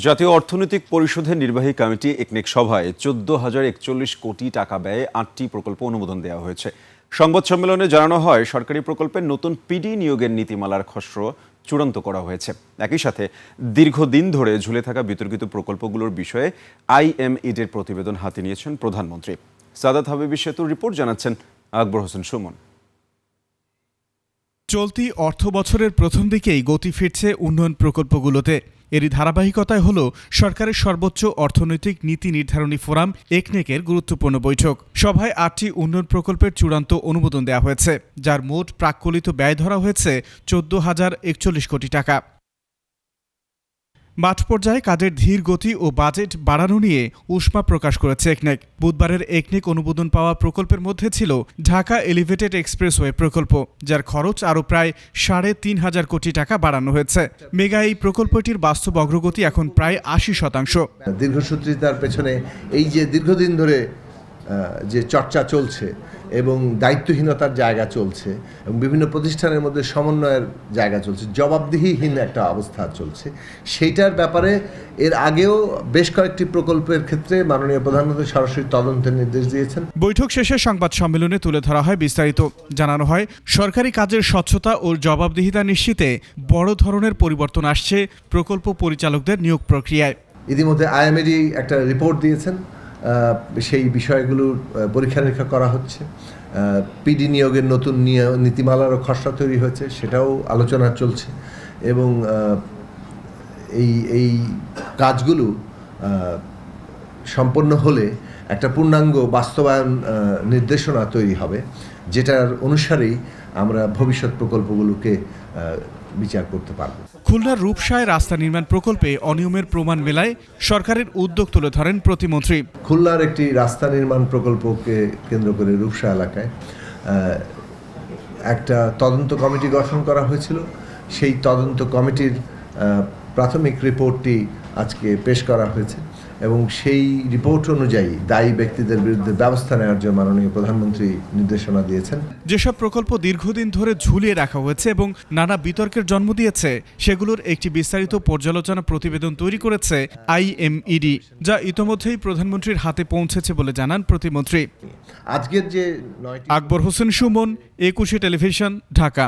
জাতীয় অর্থনৈতিক পরিষদের নির্বাহী কমিটি একনেক সভায় 14,041 কোটি টাকা ব্যয়ে 8টি প্রকল্প অনুমোদন দেওয়া হয়েছে। সংবাদ সম্মেলনে জানানো হয়, সরকারি প্রকল্পের নতুন পিডি নিয়োগের নীতিমালার খসড়া চূড়ান্ত করা হয়েছে। একই সাথে দীর্ঘদিন ধরে ঝুলে থাকা বিতর্কিত প্রকল্পগুলোর বিষয়ে IMED-এর প্রতিবেদন হাতে নিয়েছেন প্রধানমন্ত্রী। সাদাত হাবিবি সেতুর রিপোর্ট জানাচ্ছেন আকবর হোসেন সুমন। চলতি অর্থ বছরের প্রথম দিকেই গতি ফিরছে উন্নয়ন প্রকল্পগুলোতে। এরই ধারাবাহিকতায় হল সরকারের সর্বোচ্চ অর্থনৈতিক নীতি নির্ধারণী ফোরাম একনেকের গুরুত্বপূর্ণ বৈঠক। সভায় 8টি উন্নয়ন প্রকল্পের চূড়ান্ত অনুমোদন দেওয়া হয়েছে, যার মোট প্রাক্কলিত ব্যয় ধরা হয়েছে 14,041 কোটি টাকা। মাঠ পর্যায়ে কাজের ধীর গতি ও বাজেট বাড়ানো নিয়ে উষ্মা প্রকাশ করেছে একনেক। বুধবারের একনেক অনুমোদন পাওয়া প্রকল্পের মধ্যে ছিল ঢাকা এলিভেটেড এক্সপ্রেসওয়ে প্রকল্প, যার খরচ আরও প্রায় 3,500 কোটি টাকা বাড়ানো হয়েছে। মেগা এই প্রকল্পটির বাস্তব অগ্রগতি এখন প্রায় 80%। দীর্ঘসূত্রিতার পেছনে এই যে দীর্ঘদিন ধরে যে চর্চা চলছে এবং দায়িত্বহীনতার জায়গা চলছে এবং বিভিন্ন প্রতিষ্ঠানের মধ্যে সমন্বয়ের জায়গা চলছে, জবাবদিহিহীন একটা অবস্থা চলছে, সেইটার ব্যাপারে এর আগেও বেশ কয়েকটি প্রকল্পের ক্ষেত্রে মাননীয় প্রধানমন্ত্রী সরাসরি তদন্তের নির্দেশ দিয়েছেন। বৈঠক শেষে সংবাদ সম্মেলনে তুলে ধরা হয় বিস্তারিত। জানানো হয়, সরকারি কাজের স্বচ্ছতা ও জবাবদিহিতা নিশ্চিতে বড় ধরনের পরিবর্তন আসছে প্রকল্প পরিচালকদের নিয়োগ প্রক্রিয়ায়। ইতিমধ্যে IMED একটা রিপোর্ট দিয়েছেন, সেই বিষয়গুলোর পরীক্ষা নিরীক্ষা করা হচ্ছে। পিডি নিয়োগের নতুন নীতিমালারও খসড়া তৈরি হয়েছে, সেটাও আলোচনা চলছে এবং এই কাজগুলো সম্পন্ন হলে একটা পূর্ণাঙ্গ বাস্তবায়ন নির্দেশনা তৈরি হবে, যেটার অনুসারেই আমরা ভবিষ্যৎ প্রকল্পগুলোকে বিচার করতে পারব। খুলনার রূপসায় রাস্তা নির্মাণ প্রকল্পে অনিয়মের প্রমাণ মেলায় সরকারের উদ্যোগ তুলে ধরেন প্রতিমন্ত্রী। খুলনার একটি রাস্তা নির্মাণ প্রকল্পকে কেন্দ্র করে রূপসা এলাকায় একটা তদন্ত কমিটি গঠন করা হয়েছিল। সেই তদন্ত কমিটির প্রাথমিক রিপোর্টটি আজকে পেশ করা হয়েছে এবং সেই রিপোর্ট অনুযায়ী দায়ী ব্যক্তিদের বিরুদ্ধে ব্যবস্থা নেওয়ার জন্য মাননীয় প্রধানমন্ত্রী নির্দেশনা দিয়েছেন। যেসব প্রকল্প দীর্ঘদিন ধরে ঝুলিয়ে রাখা হয়েছে এবং নানা বিতর্কের জন্ম দিয়েছে, সেগুলোর একটি বিস্তারিত পর্যালোচনা প্রতিবেদন তৈরি করেছে IMED, যা ইতোমধ্যেই প্রধানমন্ত্রীর হাতে পৌঁছেছে বলে জানান প্রতিমন্ত্রী। আজকের যে আকবর হোসেন সুমন, 21 টেলিভিশন, ঢাকা।